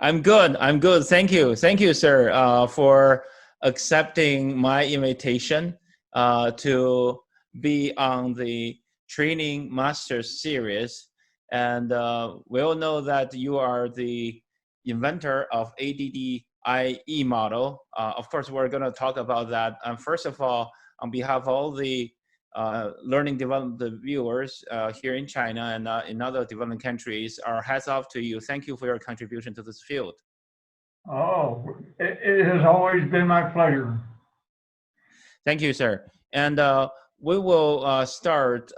I'm good. I'm good. Thank you. Thank you, sir, for accepting my invitation to be on the Training Masters series. And we all know that you are the inventor of ADDIE model. Of course, we're going to talk about that. And first of all, on behalf of all the learning development viewers here in China and in other developing countries, our hats off to you. Thank you for your contribution to this field. Oh, it has always been my pleasure. Thank you, sir. And we will start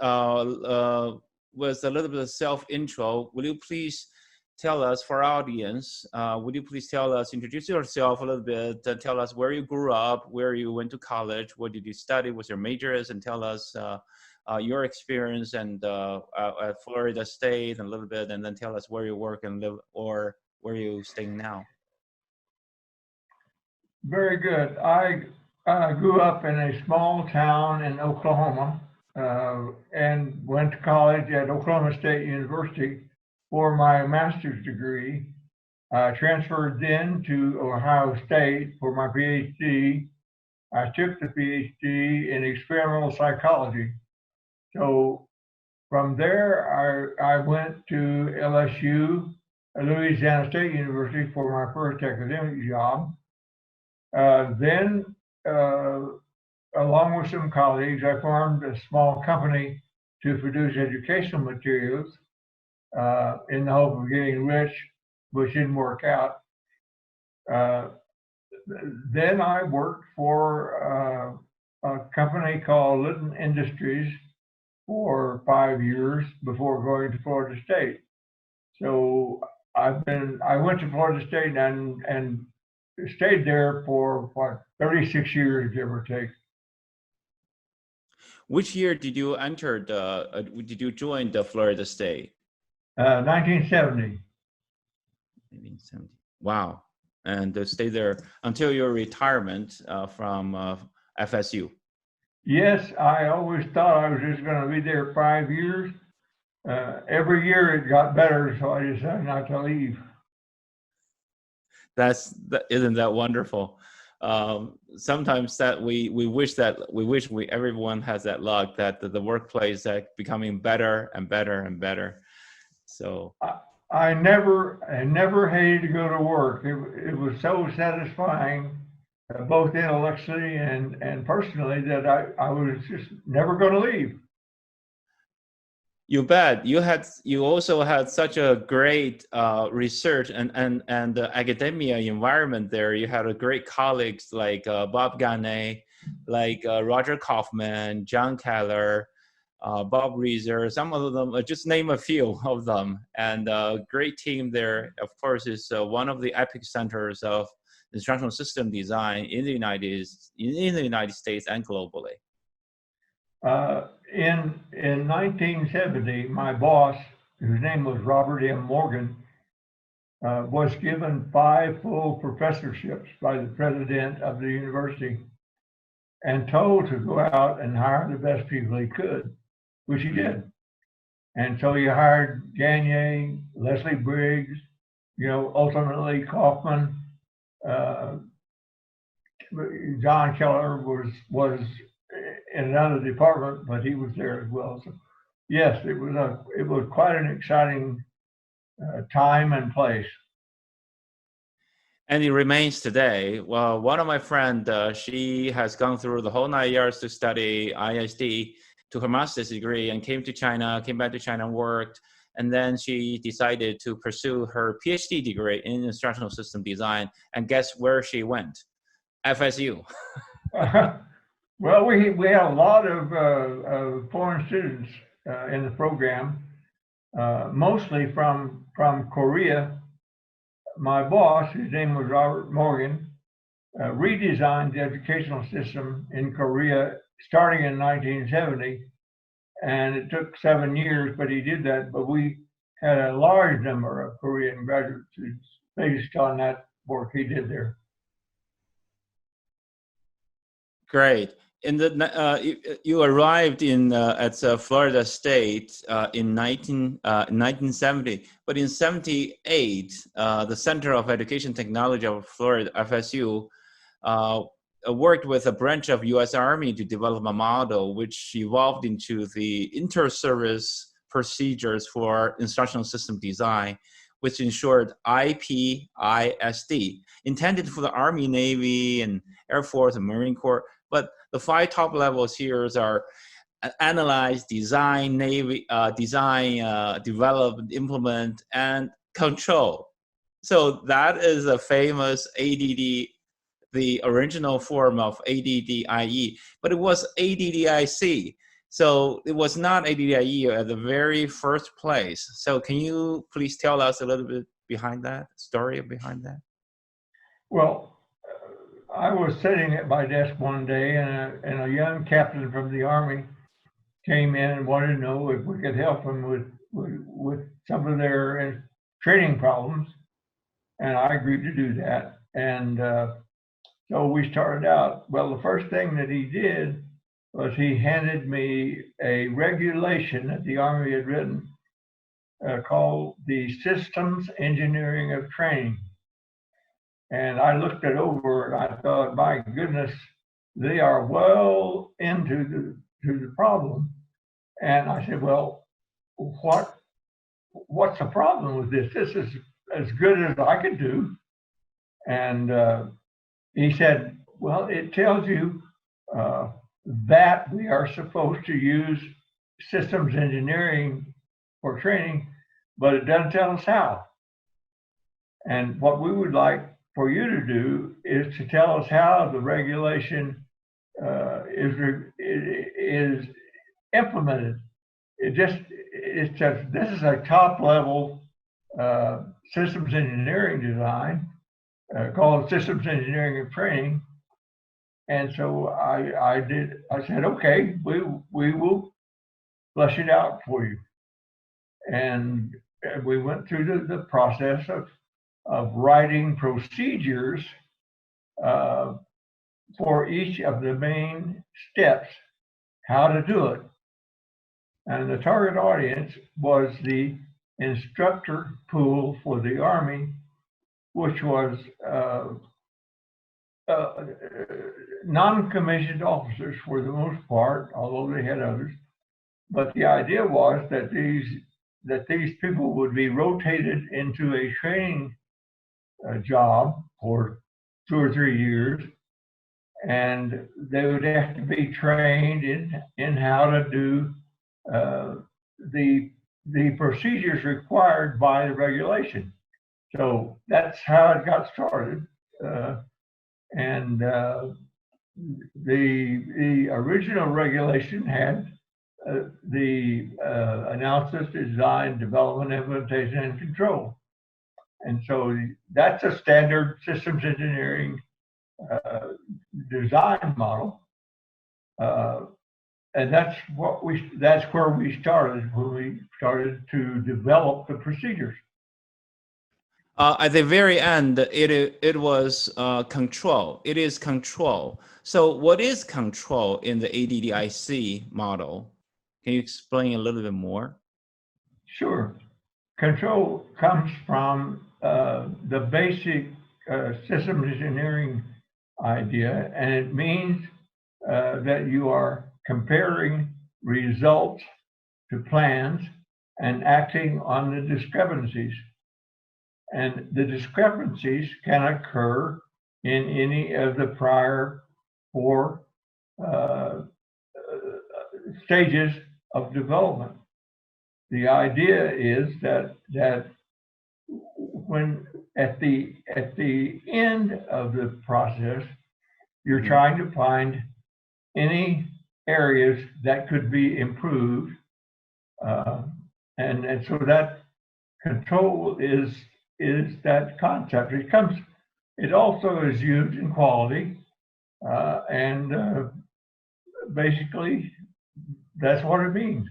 with a little bit of self-intro. Will you please tell us, for our audience, would you please tell us, introduce yourself a little bit, tell us where you grew up, where you went to college, what did you study, what your major is, and tell us your experience and at Florida State and a little bit, and then tell us where you work and live or where you staying now. Very good. I grew up in a small town in Oklahoma and went to college at Oklahoma State University for my master's degree. I transferred then to Ohio State for my PhD. I took the PhD in experimental psychology. So from there, I went to LSU, Louisiana State University, for my first academic job. Then, along with some colleagues, I formed a small company to produce educational materials in the hope of getting rich, which didn't work out. Then I worked for a company called Litton Industries for 5 years before going to Florida State. So I went to Florida State and stayed there for what, 36 years, give or take. Which year did you enter did you join the Florida State? 1970. 1970. Wow. And stay there until your retirement from FSU. Yes, I always thought I was just going to be there 5 years. Every year it got better, so I decided not to leave. Isn't that wonderful? Sometimes that we wish everyone has that luck, that the workplace is becoming better and better and better. So I never hated to go to work. It was so satisfying, both intellectually and personally, that I was just never going to leave. You bet. You also had such a great research and academia environment there. You had great colleagues like Bob Ganet, like Roger Kaufman, John Keller, Bob Reiser, some of them, just name a few of them. And a great team there, of course, is one of the epic centers of instructional system design in the United States and globally. In 1970, my boss, whose name was Robert M. Morgan, was given 5 full professorships by the president of the university and told to go out and hire the best people he could, which he did. And so he hired Gagne, Leslie Briggs, ultimately Kaufman. John Keller was in another department, but he was there as well. So yes, it was quite an exciting time and place. And it remains today. Well, one of my friends, she has gone through the whole 9 years to study ISD to her master's degree and came back to China and worked. And then she decided to pursue her PhD degree in instructional system design. And guess where she went? FSU. Well, we had a lot of foreign students in the program, mostly from Korea. My boss, his name was Robert Morgan, redesigned the educational system in Korea starting in 1970, and it took 7 years, but he did that. But we had a large number of Korean graduate students based on that work he did there. Great. in the you arrived in at Florida State in 1970, but in 78, the Center of Education Technology of Florida, FSU, worked with a branch of U.S. Army to develop a model which evolved into the inter-service procedures for instructional system design, which ensured Ipisd, intended for the Army, Navy, and Air Force and Marine Corps. But the 5 top levels here are analyze, design, develop, implement, and control. So that is a famous ADD, the original form of ADDIE, but it was ADDIC. So it was not ADDIE at the very first place. So can you please tell us a little bit behind that, story behind that? Well, I was sitting at my desk one day, and a young captain from the Army came in and wanted to know if we could help them with some of their training problems, and I agreed to do that. And so we started out. Well, the first thing that he did was he handed me a regulation that the Army had written called the Systems Engineering of Training. And I looked it over and I thought, my goodness, they are well into the problem. And I said, well, what's the problem with this? This is as good as I could do. And he said, well, it tells you that we are supposed to use systems engineering for training, but it doesn't tell us how. And what we would like for you to do is to tell us how the regulation is implemented. It says this is a top level systems engineering design called systems engineering of training. And so I said, okay, we will flesh it out for you. And we went through the process of writing procedures for each of the main steps, how to do it. And the target audience was the instructor pool for the Army, which was non-commissioned officers for the most part, although they had others. But the idea was that these people would be rotated into a training job for 2 or 3 years, and they would have to be trained in how to do the procedures required by the regulation. So that's how it got started. And the original regulation had the analysis, design, development, implementation, and control. And so that's a standard systems engineering design model. And that's where we started when we started to develop the procedures. At the very end, it was control. It is control. So what is control in the ADDIC model? Can you explain a little bit more? Sure. Control comes from the basic systems engineering idea, and it means that you are comparing results to plans and acting on the discrepancies. And the discrepancies can occur in any of the prior 4 stages of development. The idea is that when at the end of the process, you're trying to find any areas that could be improved, and so that control is that concept. It also is used in quality, and basically that's what it means.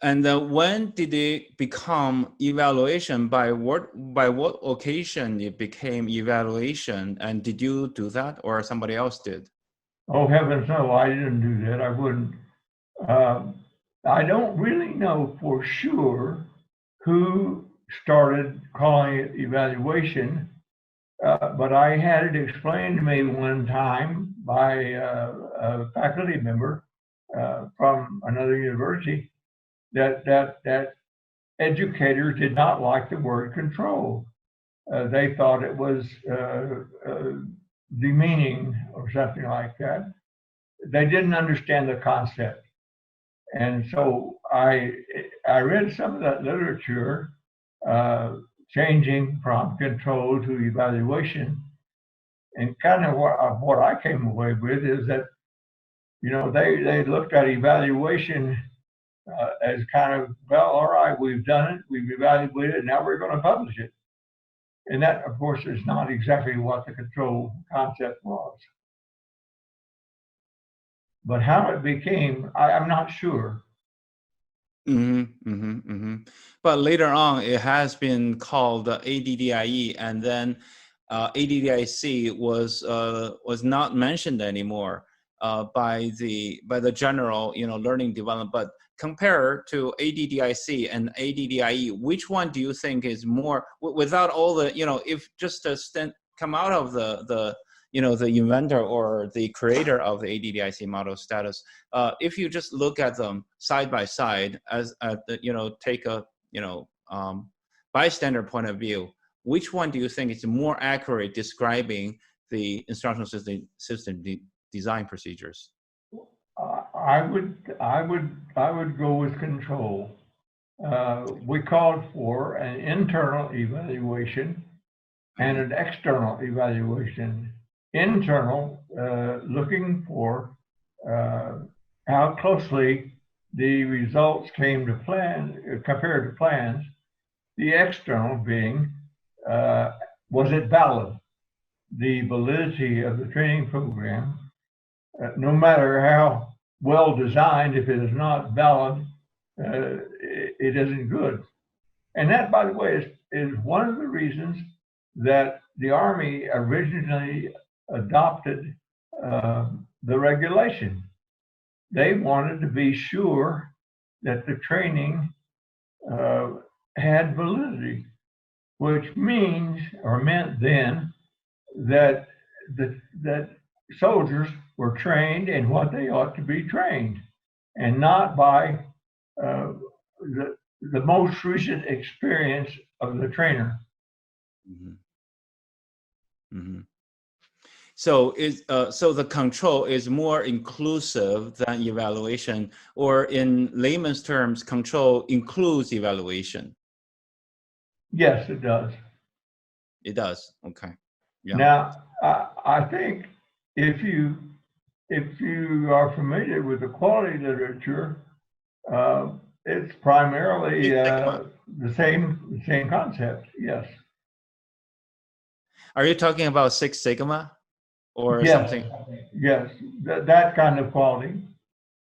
And when did it become evaluation? By what occasion it became evaluation? And did you do that, or somebody else did? Oh, heavens no, I didn't do that. I wouldn't. I don't really know for sure who started calling it evaluation, but I had it explained to me one time by a faculty member from another university that educators did not like the word control. They thought it was demeaning or something like that. They didn't understand the concept. And so I read some of that literature, changing from control to evaluation. And kind of what I came away with is that, you know, they looked at evaluation as kind of, well, all right, we've done it, we've evaluated it, now we're going to publish it. And that, of course, is not exactly what the control concept was. But how it became, I'm not sure. But later on, it has been called ADDIE, and then ADDIC was not mentioned anymore by the general, you know, learning development. But compared to ADDIC and ADDIE, which one do you think is more, without all the, you know, if just a come out of the you know, the inventor or the creator of the ADDIC model status, if you just look at them side by side as you know, take a, you know, bystander point of view, which one do you think is more accurate describing the instructional system design procedures? I would go with control. We called for an internal evaluation and an external evaluation. Internal, looking for how closely the results came to plan, compared to plans. The external being, was it valid? The validity of the training program, no matter how well designed, if it is not valid, it isn't good. And that, by the way, is one of the reasons that the Army originally adopted the regulation. They wanted to be sure that the training had validity, which means, or meant then, that that soldiers were trained in what they ought to be trained, and not by the most recent experience of the trainer. So so the control is more inclusive than evaluation, or in layman's terms, control includes evaluation. Yes, it does. It does. Okay. Yeah. Now, I think if you are familiar with the quality literature, it's primarily the same concept. Yes. Are you talking about Six Sigma? Or yes, something? Yes, that kind of quality.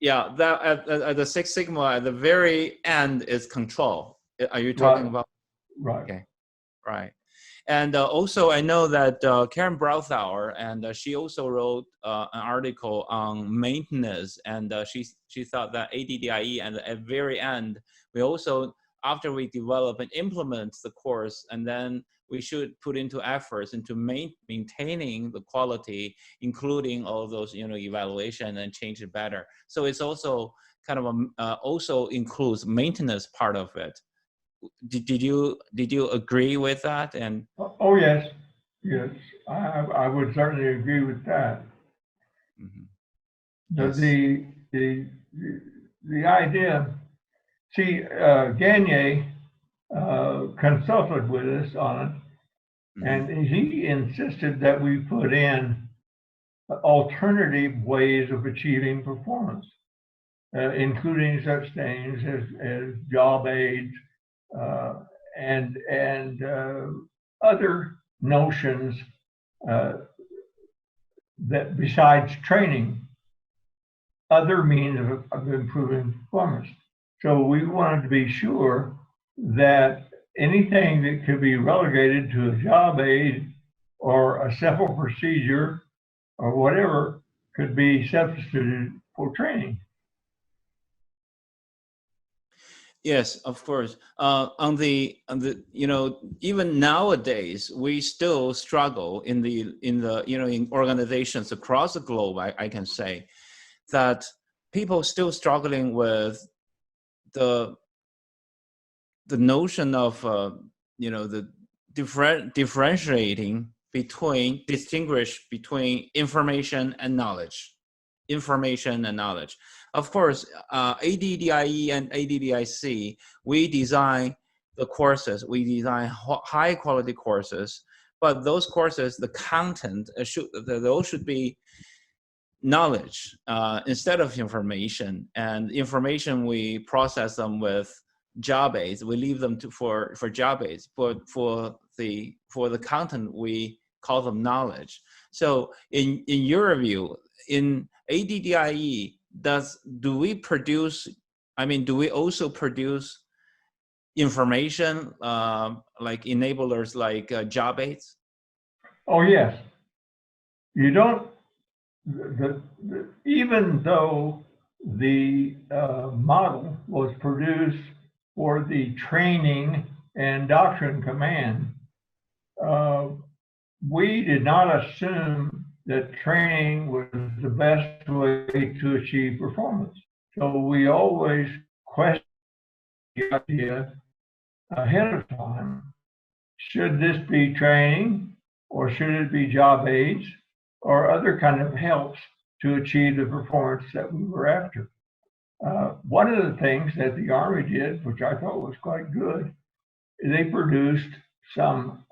Yeah, that at the Six Sigma at the very end is control. Are you talking about? Right. Okay, right. And also, I know that Karen Browthauer, and she also wrote an article on maintenance, and she thought that ADDIE, and at the very end, we also, after we develop and implement the course, and then we should put into efforts into maintaining the quality, including all those, you know, evaluation and change it better. So it's also kind of also includes maintenance part of it. Did you agree with that? And oh yes, I would certainly agree with that. Yes. The idea. See, Gagne consulted with us on it, and he insisted that we put in alternative ways of achieving performance, including such things as job aids and other notions that, besides training, other means of improving performance. So we wanted to be sure that anything that could be relegated to a job aid or a simple procedure or whatever could be substituted for training. Yes, of course. On the even nowadays we still struggle in in organizations across the globe. I can say that people still struggling with the notion of the differentiating distinguish between information and knowledge. Of course, ADDIE and ADDIC, we design the courses, we design high quality courses, but those courses, the content, those should be knowledge instead of information. And information, we process them with job aids, we leave them for job aids, but for the content, we call them knowledge. So in your view, in ADDIE, do we also produce information like enablers like job aids? Oh yes. You don't, even though the model was produced for the training and doctrine command, we did not assume that training was the best way to achieve performance. So we always question the idea ahead of time. Should this be training, or should it be job aids or other kind of helps to achieve the performance that we were after? One of the things that the Army did, which I thought was quite good, they produced some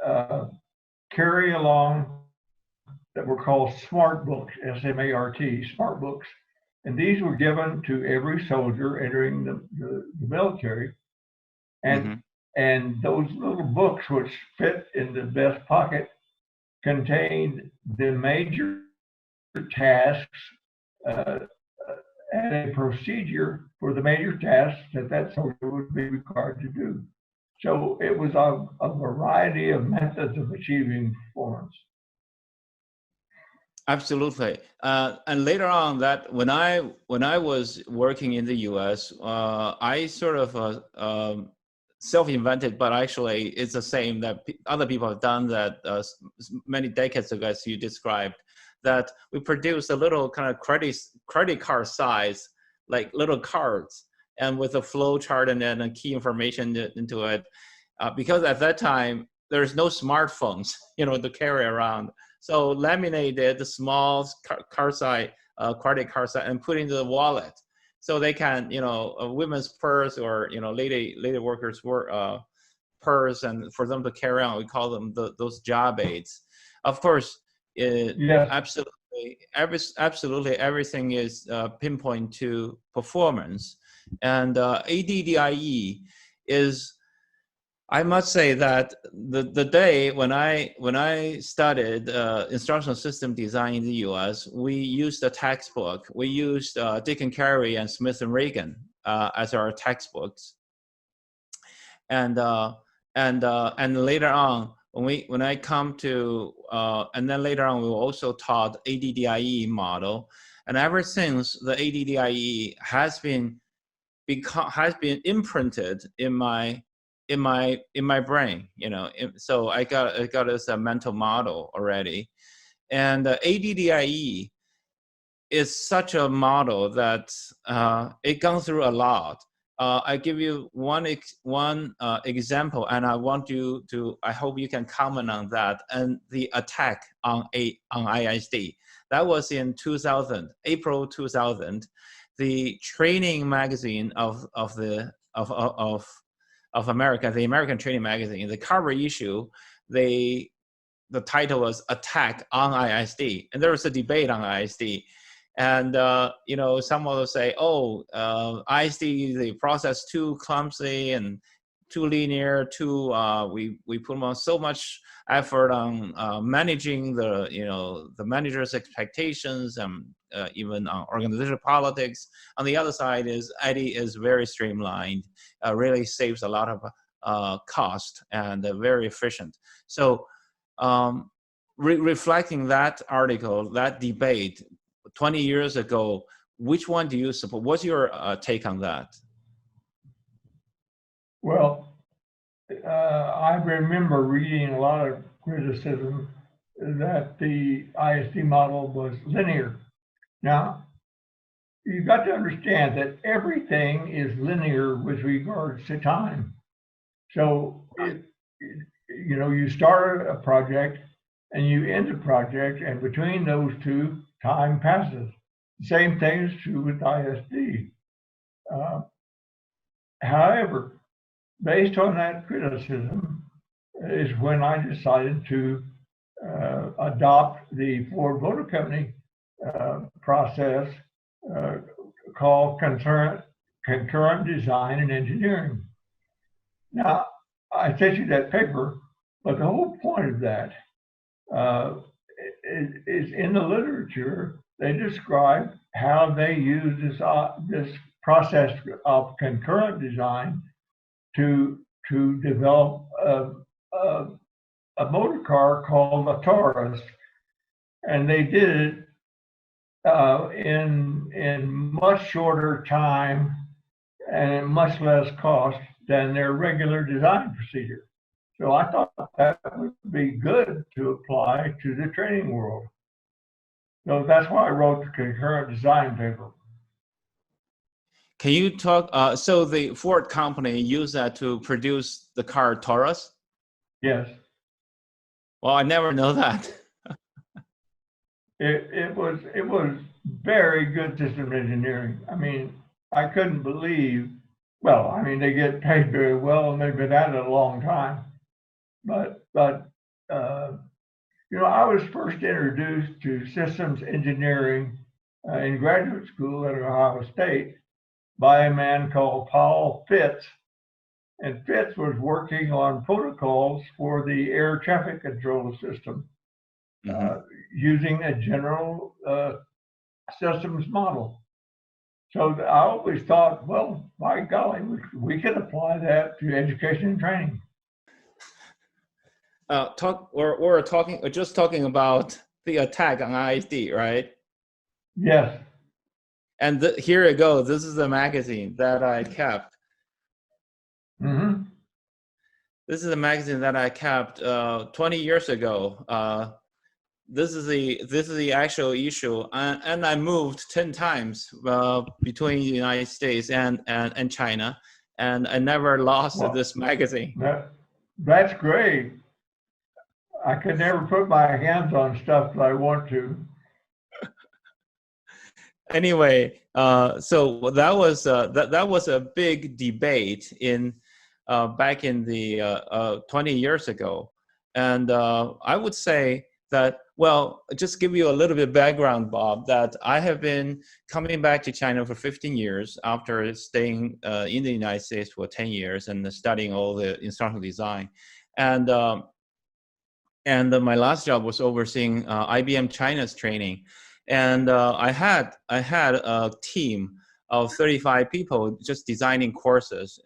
carry-along that were called SMART books, S-M-A-R-T, SMART books. And these were given to every soldier entering the military. And, and those little books, which fit in the vest pocket, contained the major tasks and a procedure for the major tasks that soldier would be required to do. So it was a variety of methods of achieving performance. Absolutely. And later on, that when I was working in the U.S., I sort of self-invented, but actually it's the same that other people have done that many decades ago, as you described, that we produced a little kind of credit card size, like little cards, and with a flow chart and then a key information into it. Because at that time, there's no smartphones, to carry around. So laminated the small card size, credit card size, and put into the wallet, so they can, a women's purse or lady workers' purse, and for them to carry on, we call them those job aids. Of course, absolutely everything is pinpoint to performance, and ADDIE is. I must say that the day when I studied instructional system design in the U.S., we used a textbook. We used Dick and Carey and Smith and Reagan as our textbooks, and later on when I come to and then later on we were also taught ADDIE model, and ever since the ADDIE has been imprinted in my brain, so I got it as a mental model already. And ADDIE is such a model that it gone through a lot. I give you one example, and I hope you can comment on that, and the attack on ISD. That was in 2000, April 2000. The training magazine of America, the American Training Magazine, the cover issue, the title was "Attack on ISD," and there was a debate on ISD, and some will say, "Oh, ISD, the process too clumsy and too linear, too we put on so much effort on managing the manager's expectations and even on organizational politics. On the other side is Addie is very streamlined, really saves a lot of cost and very efficient. So reflecting that article, that debate 20 years ago, which one do you support? What's your take on that? Well, I remember reading a lot of criticism that the ISD model was linear. Now, you've got to understand that everything is linear with regards to time. So, you start a project and you end a project, and between those two, time passes. The same thing is true with ISD. However, based on that criticism is when I decided to adopt the Ford Motor Company process called concurrent design and engineering. Now, I sent you that paper, but the whole point of that is in the literature. They describe how they use this process of concurrent design to develop a motor car called a Taurus, and they did it in much shorter time and much less cost than their regular design procedure. So I thought that would be good to apply to the training world. So that's why I wrote the concurrent design paper. Can you talk, so the Ford company used that to produce the car Taurus? Yes. Well, I never know that. It was very good system engineering. I mean, I couldn't believe, well, I mean, they get paid very well and they've been at it a long time. But I was first introduced to systems engineering in graduate school at Ohio State by a man called Paul Fitz. And Fitz was working on protocols for the air traffic control system using a general systems model. So I always thought, well, by golly, we could apply that to education and training. We're just talking about the attack on ISD, right? Yes. And here you go. This is the magazine that I kept. Mm-hmm. This is a magazine that I kept 20 years ago. This is the actual issue, and I moved 10 times between the United States and China, and I never lost this magazine. That's great. I could never put my hands on stuff that I want to. Anyway, so that was a big debate in back in the 20 years ago, and I would say that, well, just give you a little bit of background, Bob, that I have been coming back to China for 15 years after staying in the United States for 10 years and studying all the instructional design, and my last job was overseeing IBM China's training. And I had a team of 35 people just designing courses,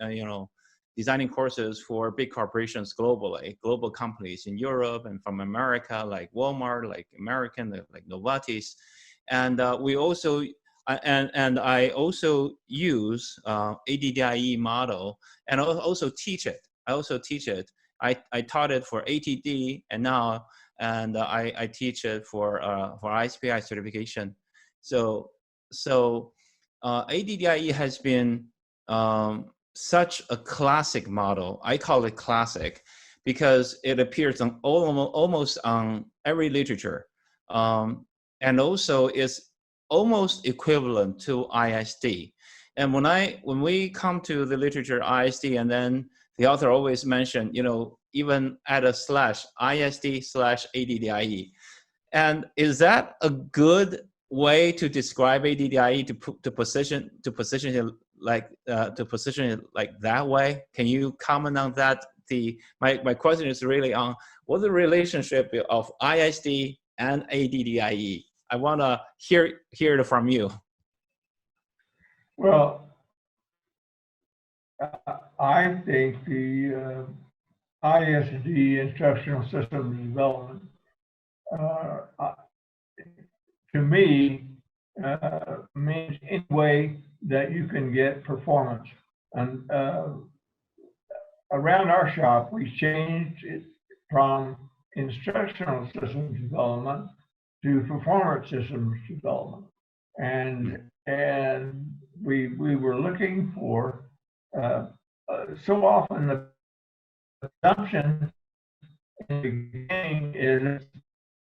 designing courses for big corporations globally, global companies in Europe and from America, like Walmart, like American, like Novartis. And we also, and I also use ADDIE model and also teach it. I taught it for ATD and now, and I teach it for ISPI certification. So ADDIE has been such a classic model. I call it classic because it appears on almost on every literature, and also is almost equivalent to ISD. And when we come to the literature ISD, and then the author always mentioned, even add a slash ISD/ADDIE. And is that a good way to describe ADDIE to position it like to position it like that way. Can you comment on that? My question is really on what's the relationship of ISD and ADDIE. I want to hear it from you. Well, I think the ISD, instructional systems development, to me, means any way that you can get performance. And around our shop, we changed it from instructional systems development to performance systems development. And we were looking for, so often the assumption in the beginning is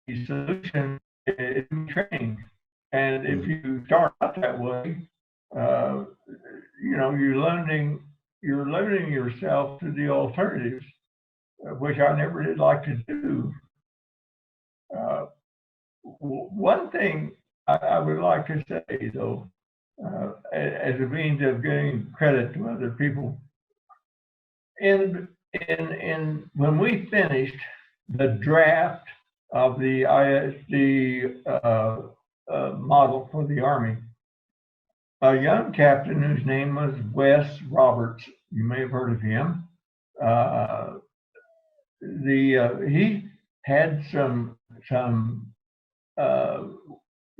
the solution is training. And if you start out that way, you know, you're limiting yourself to the alternatives, which I never did like to do. One thing I would like to say, though, as a means of getting credit to other people, when we finished the draft of the ISD model for the Army, a young captain whose name was Wes Roberts, you may have heard of him. He had some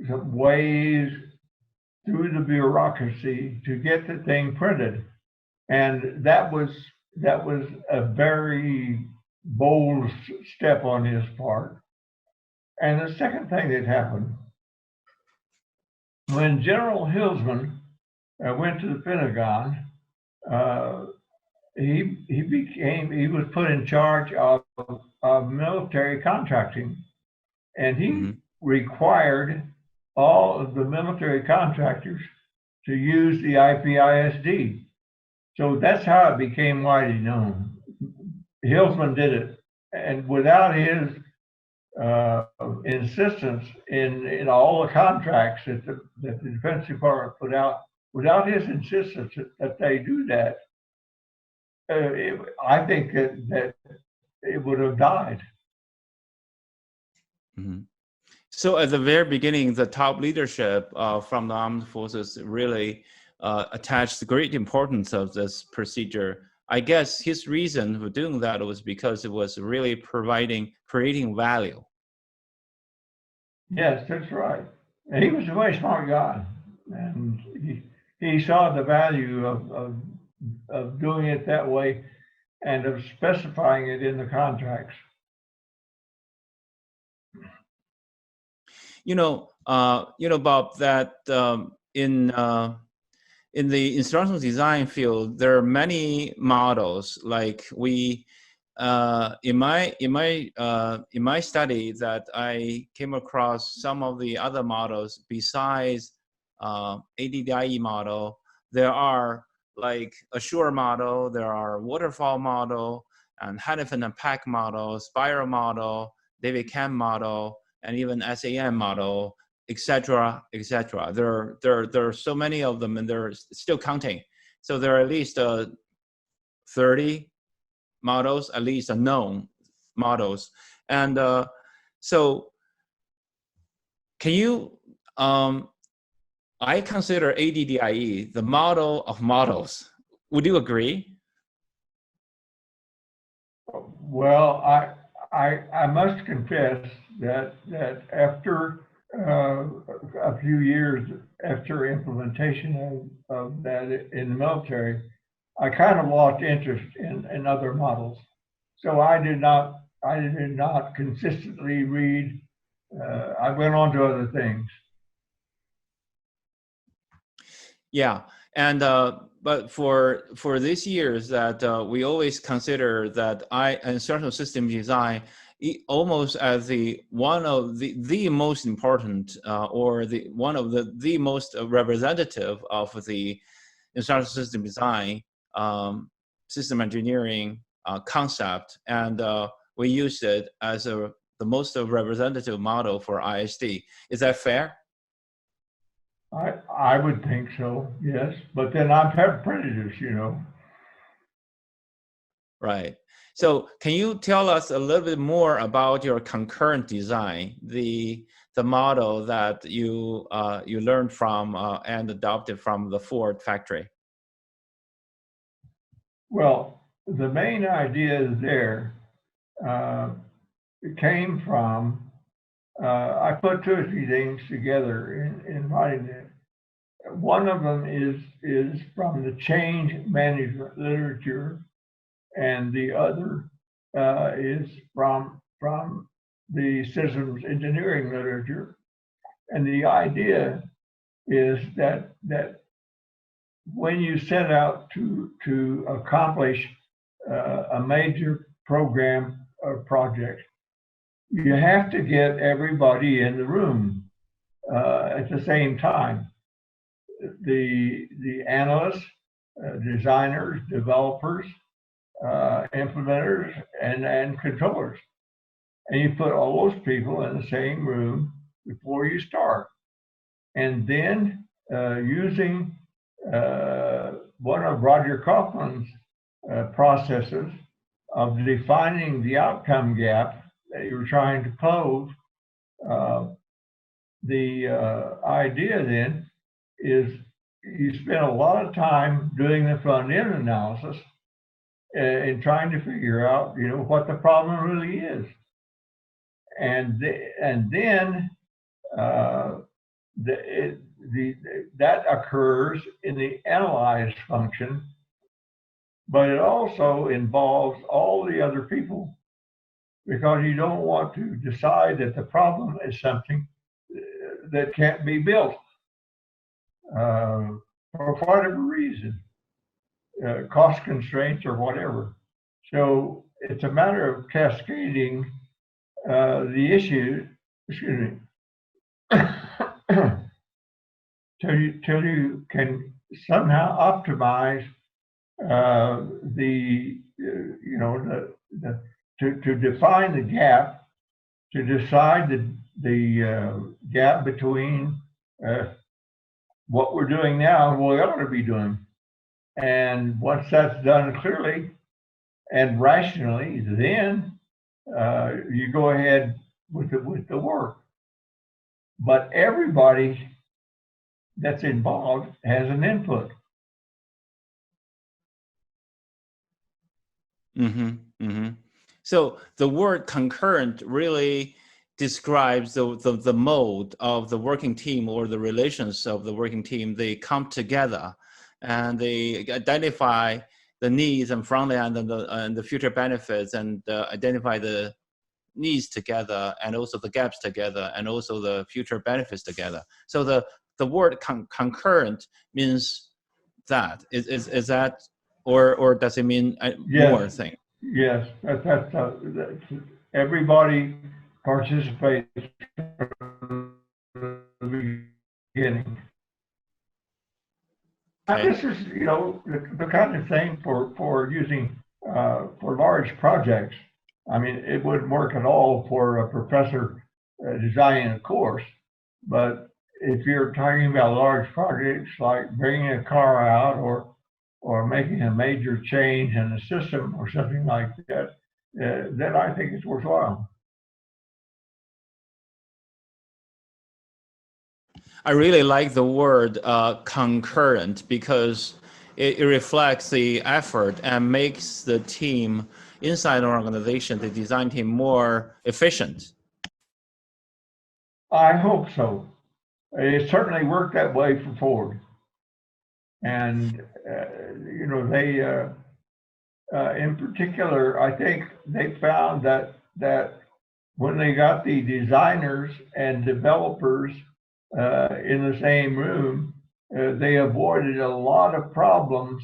ways through the bureaucracy to get the thing printed, and that was a very bold step on his part. And the second thing that happened, when General Hilsman went to the Pentagon, he was put in charge of military contracting, and he required all of the military contractors to use the Ipisd. So that's how it became widely known. Hilsman did it, and without his insistence in all the contracts that the Defense Department put out, without his insistence that they do that, I think that it would have died. Mm-hmm. So at the very beginning, the top leadership from the armed forces really attached great importance of this procedure. I guess his reason for doing that was because it was really creating value. Yes, that's right. And he was a very smart guy, and he saw the value of doing it that way and of specifying it in the contracts. Bob, that in the instructional design field, there are many models. Like in my study, that I came across some of the other models besides ADDIE model. There are like Assure model, there are waterfall model, and Hannafin and Pack model, Spiral model, David Camp model, and even SAM model, etc., etc. There are so many of them, and they're still counting. So there are at least 30 models, at least known models. And so can you, I consider ADDIE the model of models. Would you agree? Well, I must confess that after a few years after implementation of that in the military, I kind of lost interest in other models. So I did not consistently read. I went on to other things. Yeah, and but for these years that we always consider that instructional system design almost as one of the most important or one of the most representative of the instructional system design, system engineering concept, and we use it as the most representative model for ISD. Is that fair? I would think so, yes. But then I'm prejudice, you know. Right. So can you tell us a little bit more about your concurrent design, the model that you you learned from and adopted from the Ford factory? Well, the main idea there it came from, I put two or three things together in writing it. One of them is from the change management literature, and the other is from the systems engineering literature. And the idea is that when you set out to accomplish a major program or project, you have to get everybody in the room at the same time. The analysts, designers, developers, implementers, and controllers. And you put all those people in the same room before you start. And then using one of Roger Kaufman's processes of defining the outcome gap that you're trying to close, the idea then is you spend a lot of time doing the front end analysis and trying to figure out, you know, what the problem really is. And then that occurs in the analyze function, but it also involves all the other people, because you don't want to decide that the problem is something that can't be built for whatever reason, cost constraints or whatever. So it's a matter of cascading the issue, excuse me, till you can somehow optimize to define the gap, to decide the gap between what we're doing now and what we ought to be doing. And once that's done clearly and rationally, then you go ahead with the work. But everybody that's involved has an input. So the word concurrent really describes the mode of the working team, or the relations of the working team. They come together and they identify the needs and front end and the future benefits, and identify the needs together, and also the gaps together, and also the future benefits together. So the word concurrent means that. Is that, or does it mean more thing? Yes, that's everybody participates from the beginning. Okay. This is, you know, the kind of thing for using for large projects. I mean, it wouldn't work at all for a professor designing a course, but if you're talking about large projects like bringing a car out or making a major change in the system or something like that, then I think it's worthwhile. I really like the word concurrent, because it reflects the effort and makes the team inside an organization, the design team, more efficient. I hope so. It certainly worked that way for Ford. And, you know, they, in particular, I think they found that when they got the designers and developers in the same room, they avoided a lot of problems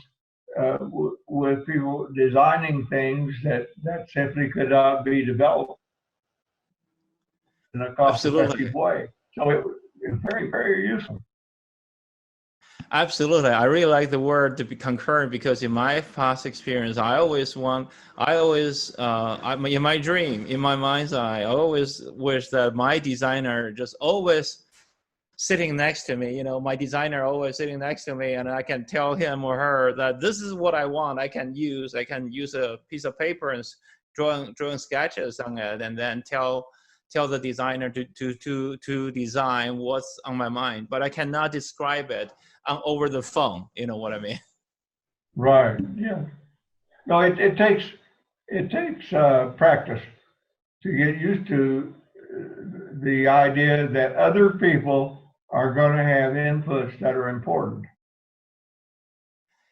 with people designing things that simply could not be developed in a cost-effective way. So it was very, very useful. Absolutely. I really like the word to be concurrent, because in my past experience, in my dream, in my mind's eye, I always wish that my designer just always sitting next to me. You know, my designer always sitting next to me, and I can tell him or her that this is what I want. I can use a piece of paper and drawing sketches on it, and then tell the designer to design what's on my mind. But I cannot describe it over the phone. You know what I mean? Right. Yeah. No, it takes practice to get used to the idea that other people are going to have inputs that are important.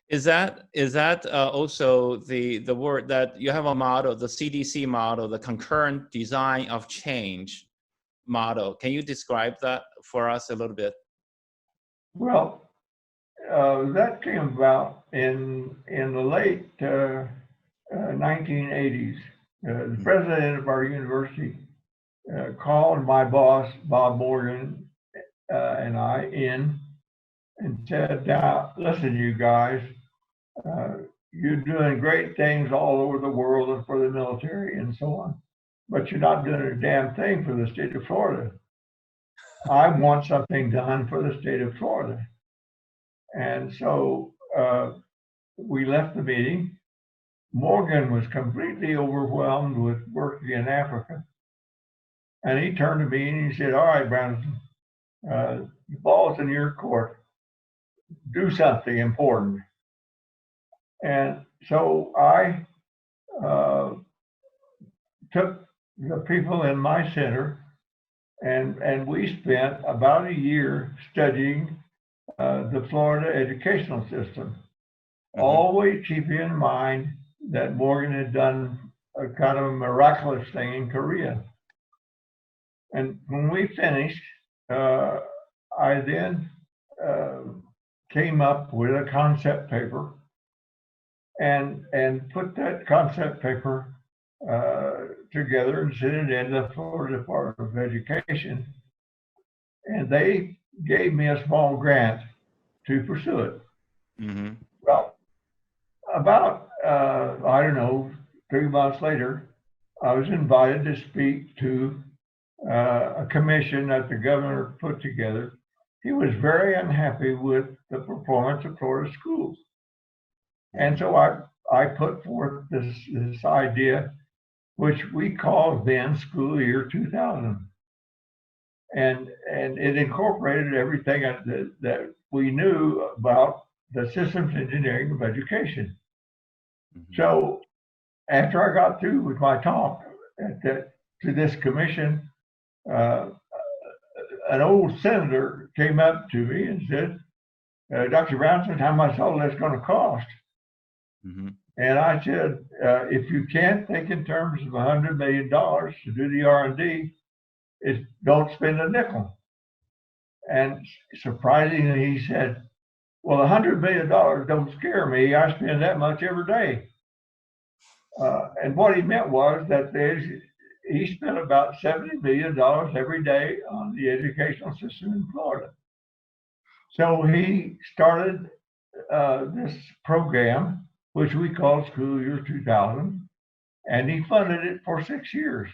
Is that also the word that you have a model, the CDC model, the concurrent design of change model? Can you describe that for us a little bit? Well, that came about in the late 1980s. The president of our university called my boss, Bob Morgan, and I in and said, now, listen, you guys, you're doing great things all over the world and for the military and so on, but you're not doing a damn thing for the state of Florida. I want something done for the state of Florida. And so we left the meeting. Morgan was completely overwhelmed with working in Africa. And he turned to me and he said, all right, Branson, the ball's in your court. Do something important. And so I took the people in my center and we spent about a year studying the Florida educational system, always keeping in mind that Morgan had done a kind of a miraculous thing in Korea. And when we finished, I then came up with a concept paper and put that concept paper together and sent it in the Florida Department of Education. And they gave me a small grant to pursue it. Mm-hmm. Well, about, I don't know, 3 months later, I was invited to speak to a commission that the governor put together. He was very unhappy with the performance of Florida schools. And so I put forth this idea, which we called then School Year 2000. And it incorporated everything that we knew about the systems engineering of education. Mm-hmm. So after I got through with my talk to this commission, an old senator came up to me and said, Dr. Branson, how much all that's going to cost? Mm-hmm. And I said, if you can't think in terms of $100 million to do the R&D, don't spend a nickel. And surprisingly, he said, well, $100 million don't scare me. I spend that much every day. And what he meant was that he spent about $70 million every day on the educational system in Florida. So he started this program, which we call School Year 2000, and he funded it for 6 years.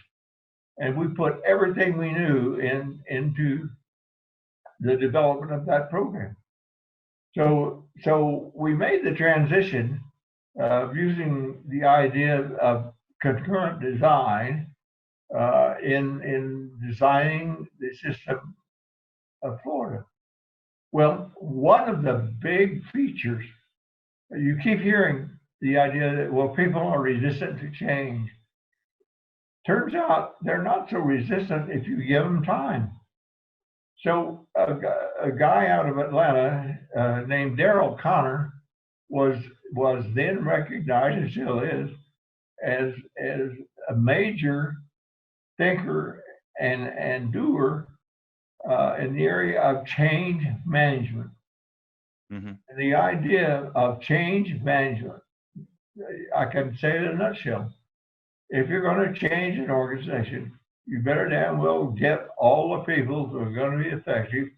And we put everything we knew into the development of that program. So we made the transition of using the idea of concurrent design in designing the system of Florida. Well, one of the big features, you keep hearing the idea that, well, people are resistant to change. Turns out they're not so resistant if you give them time. So a guy out of Atlanta named Daryl Connor was then recognized, and still is, as a major thinker and doer in the area of change management. Mm-hmm. And the idea of change management, I can say it in a nutshell. If you're going to change an organization, you better damn well get all the people who are going to be effective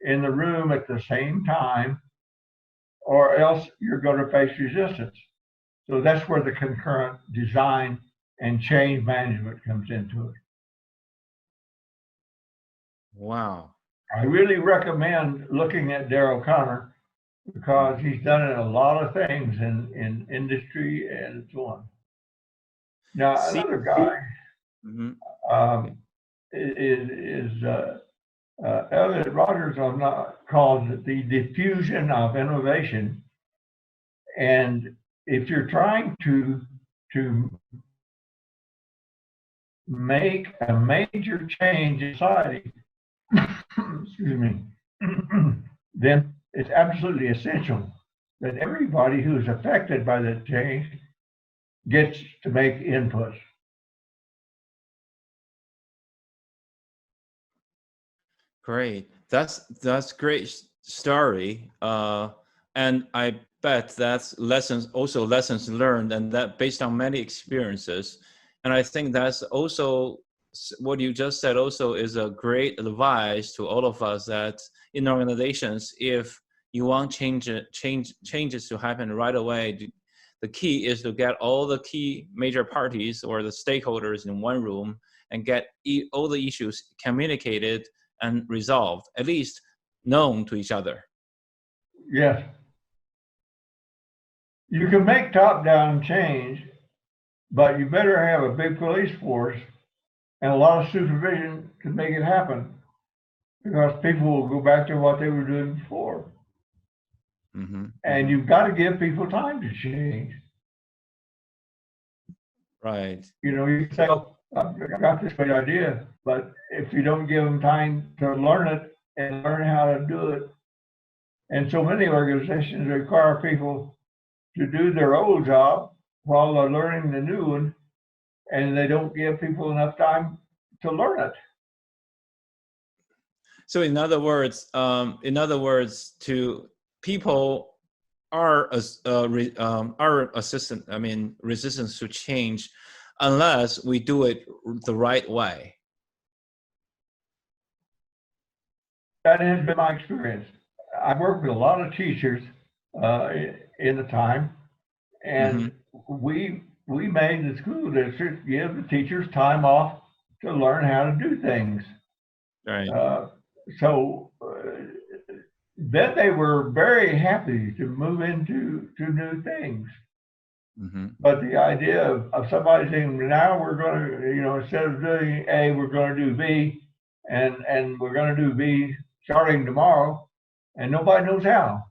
in the room at the same time, or else you're going to face resistance. So that's where the concurrent design and change management comes into it. Wow. I really recommend looking at Darrell Connor because he's done a lot of things in industry and so on. Now, See, another guy mhm. is Elliot Rogers calls it the diffusion of innovation. And if you're trying to make a major change in society, excuse me, then it's absolutely essential that everybody who is affected by that change gets to make input. Great. That's great story. And I bet that's lessons learned, and that based on many experiences. And I think that's also what you just said also is a great advice to all of us that in organizations, if you want changes to happen right away, the key is to get all the key major parties or the stakeholders in one room and get all the issues communicated and resolved, at least known to each other. Yes. You can make top-down change, but you better have a big police force and a lot of supervision to make it happen, because people will go back to what they were doing before. Mm-hmm. And you've got to give people time to change. Right. You know, you say, oh, I've got this great idea, but if you don't give them time to learn it and learn how to do it, and so many organizations require people to do their old job while they're learning the new one, and they don't give people enough time to learn it. So in other words, to people are resistant to change unless we do it the right way. That has been my experience. I've worked with a lot of teachers in the time, and we made the school district give the teachers time off to learn how to do things. Right. Then they were very happy to move into new things. Mm-hmm. But the idea of somebody saying, now we're going to, instead of doing A, we're going to do B, and we're going to do B starting tomorrow, and nobody knows how.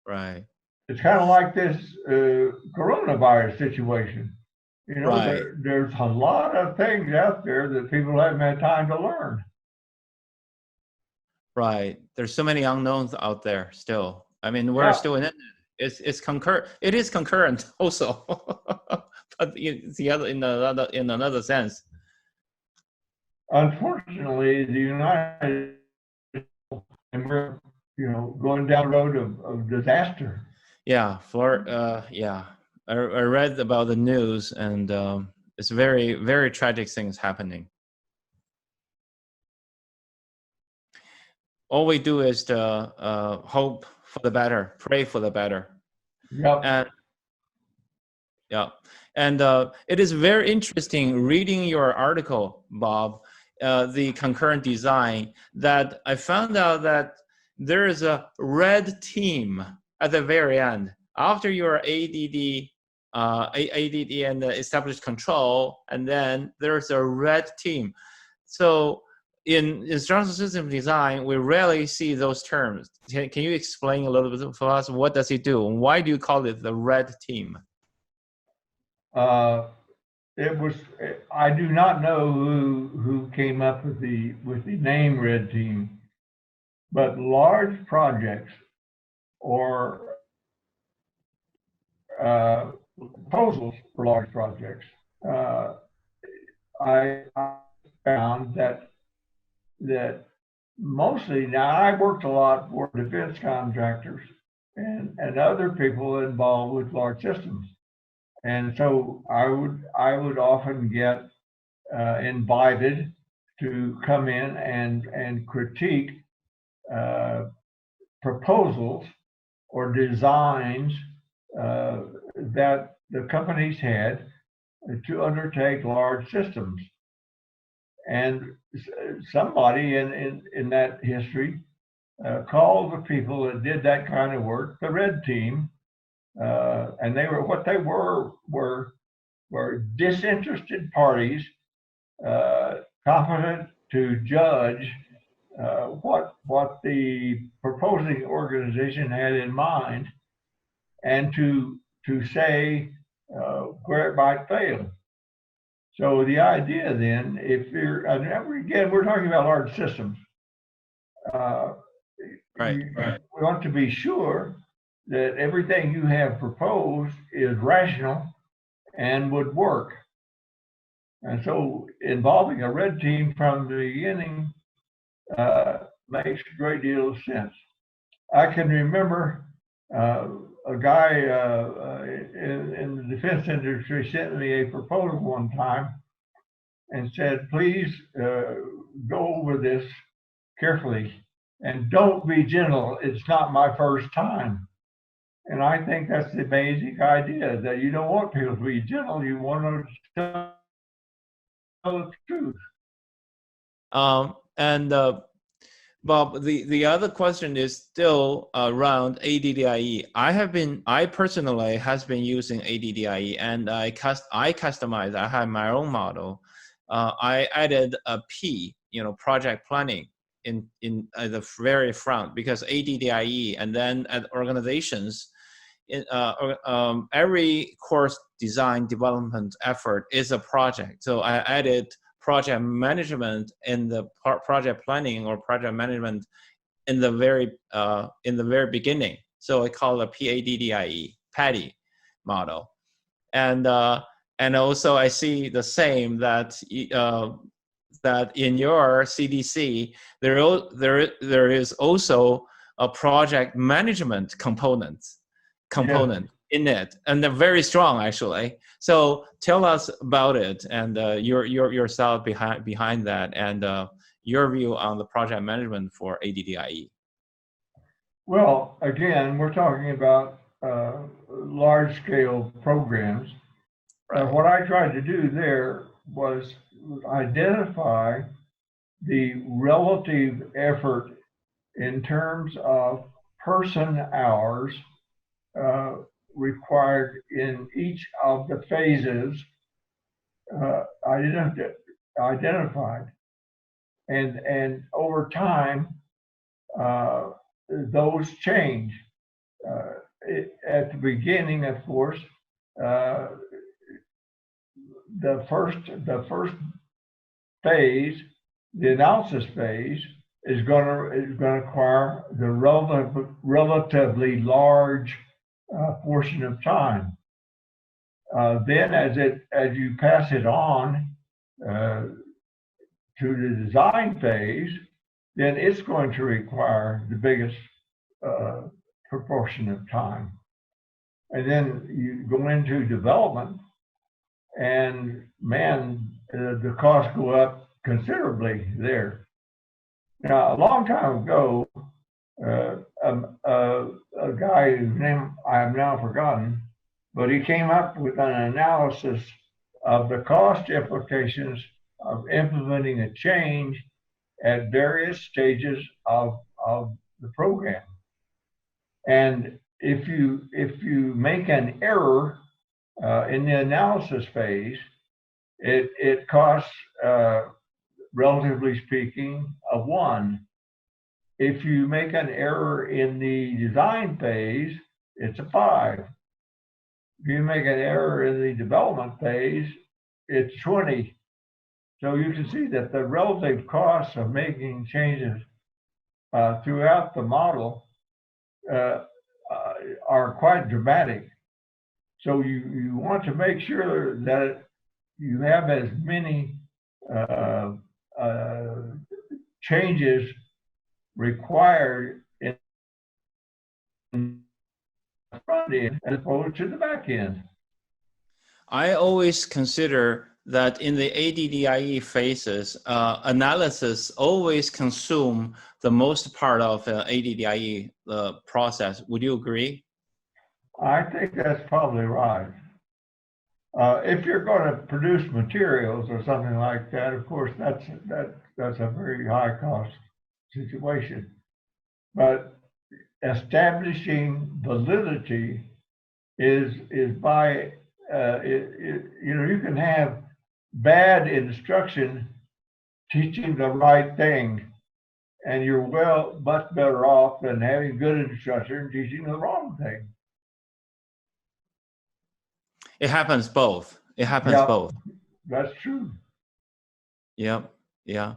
Right. It's kind of like this coronavirus situation. Right. There's a lot of things out there that people haven't had time to learn. Right. There's so many unknowns out there still. I mean, we're still in it. It's concurrent. It is concurrent also, but it's the other in another sense. Unfortunately, the United States, and we're going down the road of disaster. Yeah, I read about the news, and it's very, very tragic things happening. All we do is to hope for the better, pray for the better. Yep. And it is very interesting reading your article, Bob, the concurrent design, that I found out that there is a red team at the very end. After your ADD and established control, and then there's a red team. So in instructional system design, we rarely see those terms. Can you explain a little bit for us? What does it do? And why do you call it the red team? I do not know who came up with the name red team, but large projects or proposals for large projects, I found that mostly, now I worked a lot for defense contractors and other people involved with large systems. And so I would often get invited to come in and critique proposals or designs that the companies had to undertake large systems. And somebody in that history called the people that did that kind of work the red team, and what they were disinterested parties, competent to judge what the proposing organization had in mind, and to say where it might fail. So the idea then, if you're, again, we're talking about large systems. Right. We want to be sure that everything you have proposed is rational and would work. And so involving a red team from the beginning makes a great deal of sense. I can remember a guy in the defense industry sent me a proposal one time and said, please go over this carefully and don't be gentle. It's not my first time. And I think that's the basic idea, that you don't want people to be gentle. You want to tell the truth. Bob, the other question is still around ADDIE. I personally has been using ADDIE, and I customized. I have my own model. I added a P, project planning in the very front, because ADDIE, and then at organizations, every course design development effort is a project. So I added project management in the project planning or project management in the very beginning. So I call it PADDIE, PADDI model, and also I see the same that that in your CDC there is also a project management component in it, and they're very strong actually. So tell us about it and yourself behind that, and your view on the project management for ADDIE. Well, again, we're talking about large-scale programs. What I tried to do there was identify the relative effort in terms of person hours required in each of the phases identified, and over time those change. At the beginning, of course, the first phase, the analysis phase, is going to require the relatively large portion of time. Then, as you pass it on to the design phase, then it's going to require the biggest proportion of time. And then you go into development, and man, the costs go up considerably there. Now, a long time ago, a guy whose name I have now forgotten, but he came up with an analysis of the cost implications of implementing a change at various stages of the program. And if you make an error in the analysis phase, it costs, relatively speaking, a 1. If you make an error in the design phase, it's a 5. If you make an error in the development phase, it's 20. So you can see that the relative costs of making changes throughout the model are quite dramatic. So you want to make sure that you have as many changes required in the front end as opposed to the back end. I always consider that in the ADDIE phases, analysis always consume the most part of ADDIE process. Would you agree? I think that's probably right. If you're going to produce materials or something like that, of course, that's a very high cost situation. But establishing validity is by you know, you can have bad instruction teaching the right thing, and you're much better off than having good instruction teaching the wrong thing. It happens both. It happens Yeah, both. that's true. Yeah, yeah.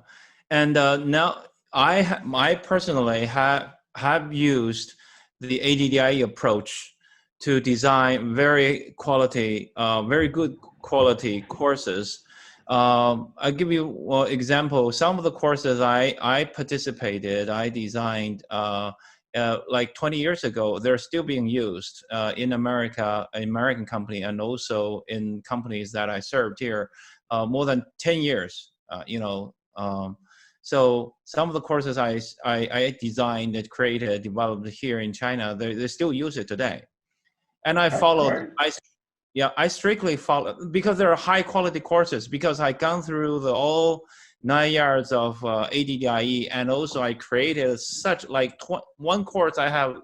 And now I personally have used the ADDIE approach to design very good quality courses. I'll give you one example. Some of the courses I participated, I designed like 20 years ago. They're still being used in America, an American company, and also in companies that I served here more than 10 years. You know, so some of the courses I designed, created, developed here in China, they still use it today. And I followed, I strictly follow, because they're high quality courses, because I gone through the all 9 yards of ADDIE, and also I created such like one course, I have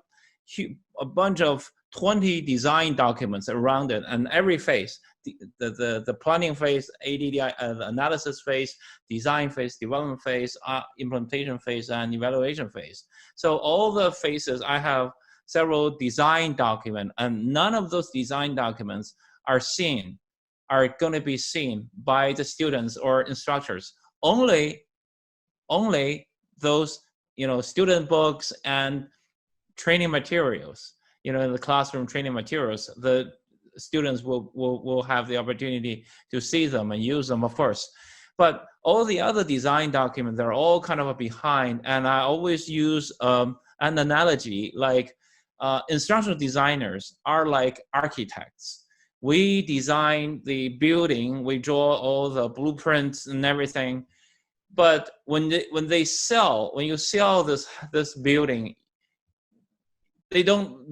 a bunch of 20 design documents around it, and every phase, the planning phase, ADDIE, the analysis phase, design phase, development phase, implementation phase, and evaluation phase. So all the phases, I have several design documents, and none of those design documents are going to be seen by the students or instructors. Only those, you know, student books and training materials, you know, the classroom training materials, the students will have the opportunity to see them and use them, of course. But all the other design documents, they're all kind of behind. And I always use an analogy, like instructional designers are like architects. We design the building, we draw all the blueprints and everything. But when you sell this building, they don't,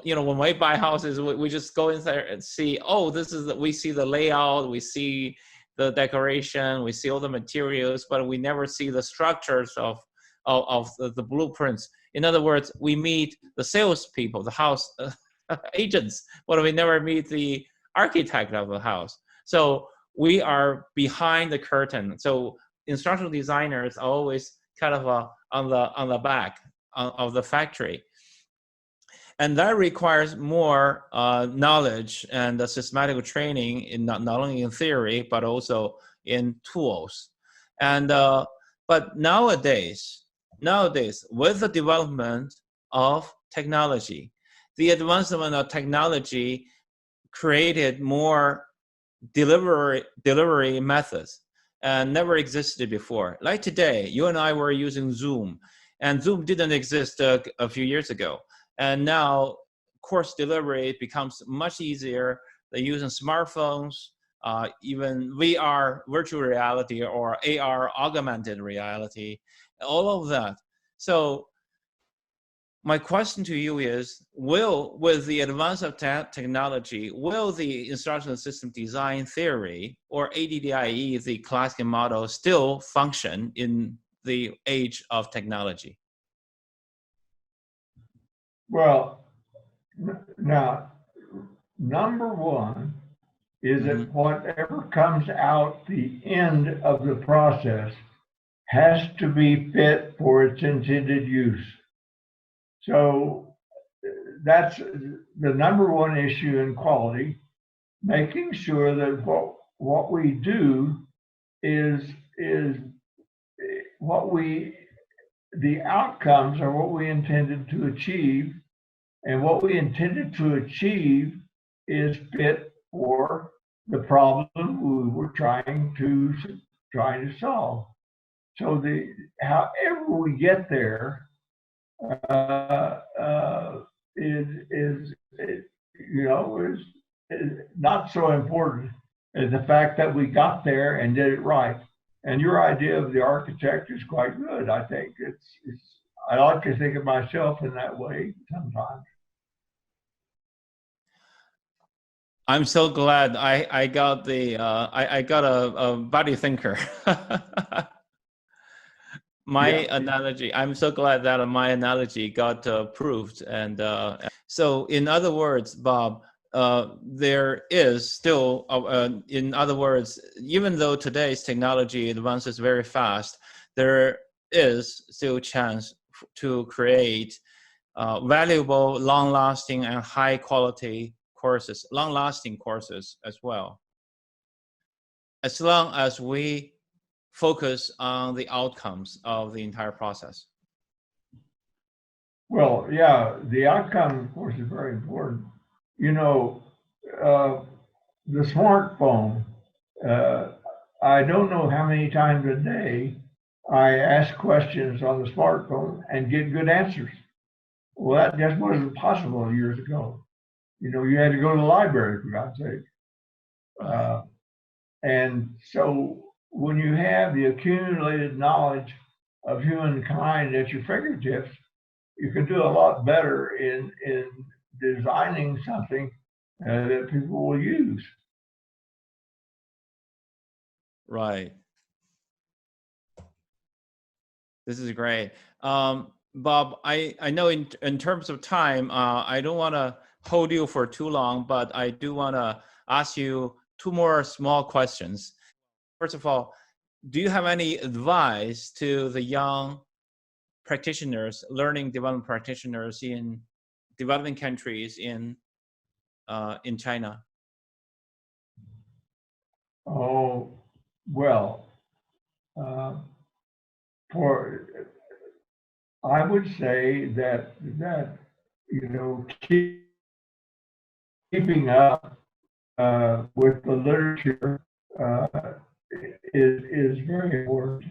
you know, when we buy houses, we just go in there and see, oh, we see the layout, we see the decoration, we see all the materials, but we never see the structures of the blueprints. In other words, we meet the salespeople, the house agents, but we never meet the architect of the house. So we are behind the curtain. So instructional designers are always kind of on the back of the factory. And that requires more knowledge and systematic training in not only in theory, but also in tools. And but nowadays, with the development of technology, the advancement of technology created more delivery methods and never existed before. Like today, you and I were using Zoom, and Zoom didn't exist a few years ago. And now course delivery becomes much easier. They're using smartphones, even VR, virtual reality, or AR, augmented reality, all of that. So my question to you is, with the advance of technology, will the instructional system design theory, or ADDIE, the classical model, still function in the age of technology? Well, now, number one is that whatever comes out the end of the process has to be fit for its intended use. So that's the number one issue in quality, making sure that what we do is the outcomes are what we intended to achieve, and what we intended to achieve is fit for the problem we were trying to solve. So however we get there is not so important as the fact that we got there and did it right. And your idea of the architect is quite good. I think I like to think of myself in that way sometimes. I'm so glad I got the I got a body thinker. My analogy, I'm so glad that my analogy got approved. And so in other words, Bob, there is still, in other words, even though today's technology advances very fast, there is still a chance to create valuable, long-lasting, and high-quality courses, long-lasting courses as well, as long as we focus on the outcomes of the entire process. Well, yeah, the outcome, of course, is very important. You know, the smartphone, I don't know how many times a day I ask questions on the smartphone and get good answers. Well, that just wasn't possible years ago. You know, you had to go to the library, for God's sake. And so when you have the accumulated knowledge of humankind at your fingertips, you can do a lot better in designing something that people will use. Right. This is great. Bob, I know in terms of time, I don't want to hold you for too long, but I do want to ask you two more small questions. First of all, do you have any advice to the young practitioners, learning development practitioners in developing countries in China? Oh, well, I would say that you know, keeping up with the literature is very important.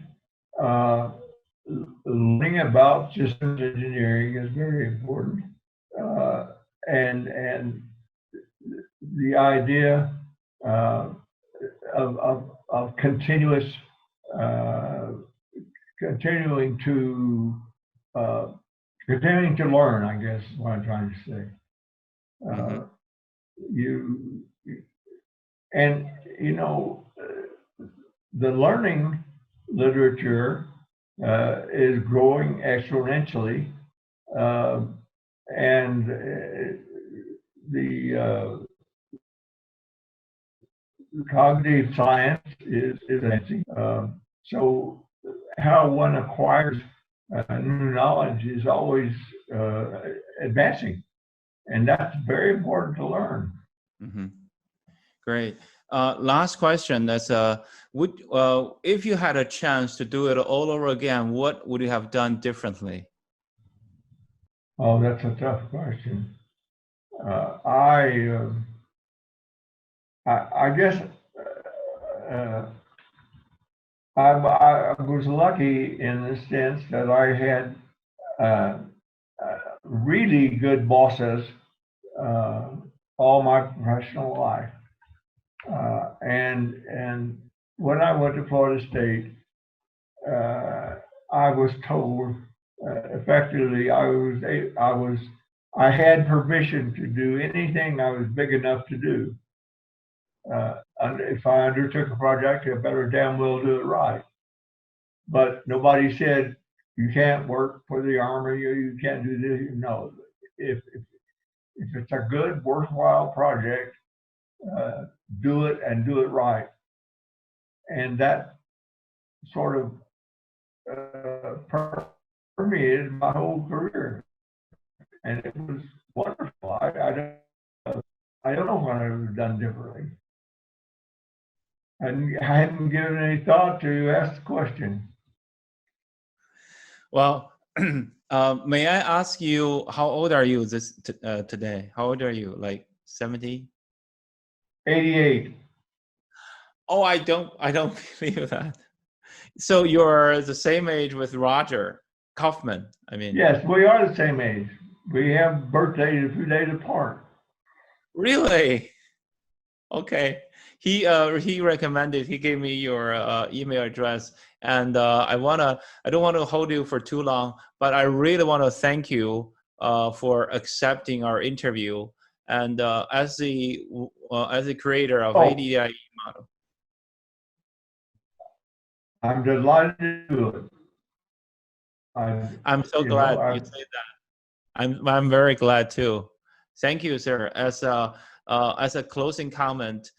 Learning about systems engineering is very important, and the idea of continuous continuing to learn, I guess is what I'm trying to say. You know, the learning literature is growing exponentially, and the cognitive science is advancing. So how one acquires new knowledge is always advancing, and that's very important to learn. Great. Last question. That's if you had a chance to do it all over again, what would you have done differently? Oh, that's a tough question. I guess I was lucky in the sense that I had really good bosses all my professional life. And when I went to Florida State, I was told effectively I had permission to do anything I was big enough to do. If I undertook a project, I better damn well do it right. But nobody said you can't work for the Army or you can't do this. No, if it's a good, worthwhile project, do it and do it right. And that sort of permeated my whole career, and it was wonderful. I don't know what I would have done differently. And I hadn't given any thought to ask the question. Well, may I ask you, how old are you today? How old are you? Like 70? 88. Oh, I don't believe that. So you're the same age with Roger Kaufman. I mean. Yes, we are the same age. We have birthdays a few days apart. Really? Okay. He recommended, he gave me your email address, and I don't want to hold you for too long, but I really want to thank you for accepting our interview. and as the creator of ADDIE model. I'm delighted to do it. I'm so glad you say that. I'm very glad too. Thank you, sir. As a closing comment,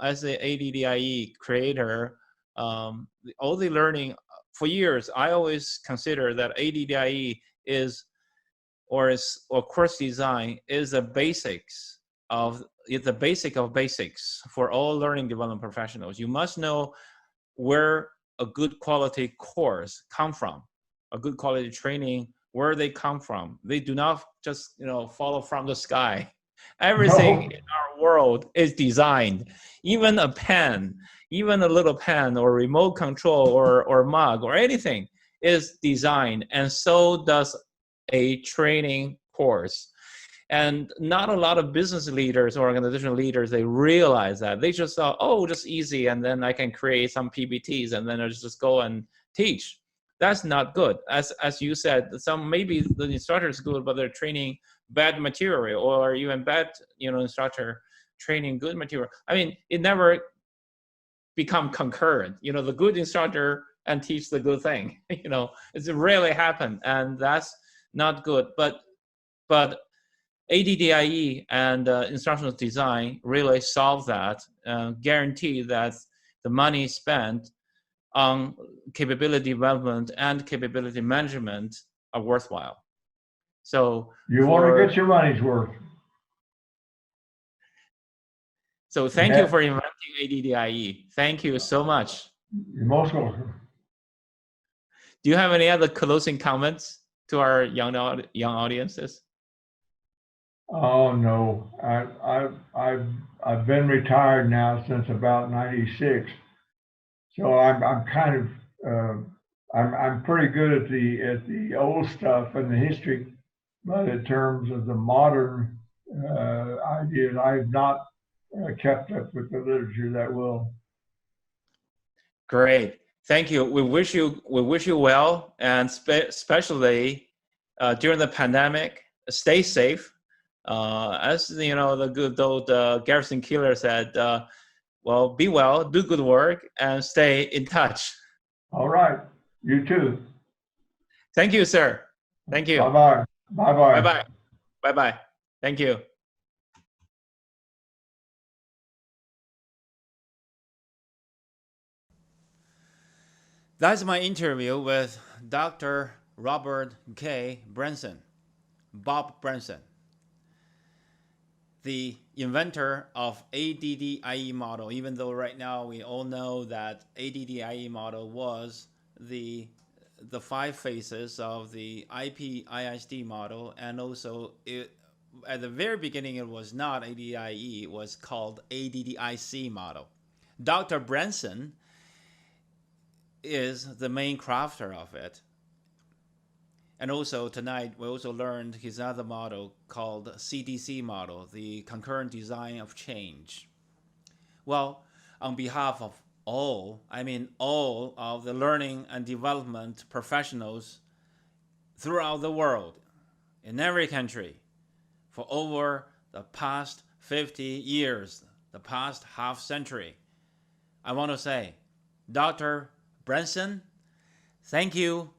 as the ADDIE creator, all the learning for years, I always consider that ADDIE is course design is the basics of it's the basic of basics for all learning development professionals. You must know where a good quality course come from, a good quality training, where they come from. They do not just follow from the sky. Everything in our world is designed. Even a pen, even a little pen or remote control or mug or anything is designed, and so does a training course. And not a lot of business leaders or organizational leaders, they realize that. They just thought, oh, just easy, and then I can create some PPTs and then I just go and teach. That's not good. As you said, maybe the instructor is good, but they're training bad material, or even bad instructor training good material. I mean, it never become concurrent. The good instructor and teach the good thing. It's rarely happen, and that's not good. But ADDIE and instructional design really solve that, guarantee that the money spent on capability development and capability management are worthwhile. So you want to get your money's worth. So thank you for inventing ADDIE. Thank you so much. You're most welcome. Do you have any other closing comments to our young audiences? Oh no, I've been retired now since about '96, so I'm kind of I'm pretty good at the old stuff and the history, but in terms of the modern ideas, I've not kept up with the literature that well. Great, thank you. We wish you well, and especially during the pandemic, stay safe. As the good old Garrison Keillor said, well, be well, do good work, and stay in touch. All right, you too. Thank you, sir. Thank you. Bye-bye. Bye-bye. Bye-bye. Bye-bye. Thank you. That's my interview with Dr. Robert K. Branson, Bob Branson, the inventor of ADDIE model, even though right now we all know that ADDIE model was the 5 phases of the Ipisd model, and also at the very beginning it was not ADDIE, it was called ADDIC model. Dr. Branson is the main crafter of it. And also tonight, we also learned his other model called CDC model, the Concurrent Design of Change. Well, on behalf of all of the learning and development professionals throughout the world, in every country, for over the past 50 years, the past half century, I want to say, Dr. Branson, thank you,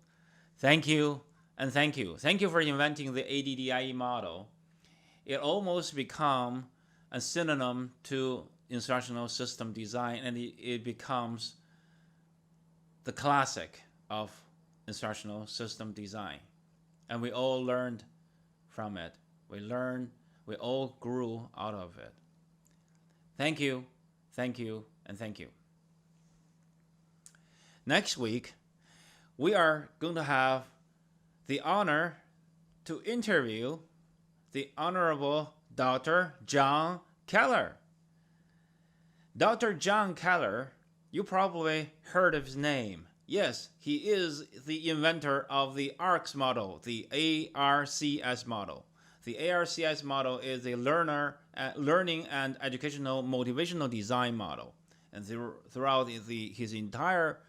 thank you, and thank you. Thank you for inventing the ADDIE model. It almost become a synonym to instructional system design, and it becomes the classic of instructional system design. And we all learned from it. We all grew out of it. Thank you, and thank you. Next week, we are going to have the honor to interview the Honorable Dr. John Keller. Dr. John Keller, you probably heard of his name. Yes, he is the inventor of the ARCS model, the ARCS model. The ARCS model is the learning and educational motivational design model. And throughout his entire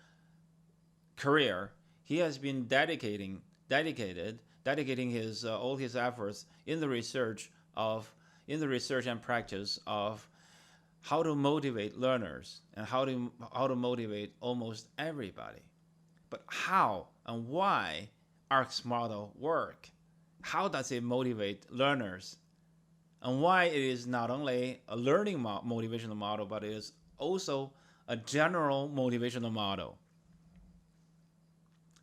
career, he has been dedicating his all his efforts in the research of in the research and practice of how to motivate learners and how to motivate almost everybody. But how and why ARC's model work? How does it motivate learners? And why it is not only a learning motivational model, but it is also a general motivational model.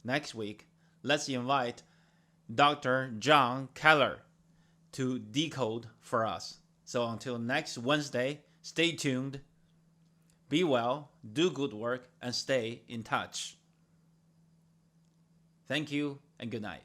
Next week, let's invite Dr. John Keller to decode for us. So until next Wednesday, stay tuned, be well, do good work, and stay in touch. Thank you and good night.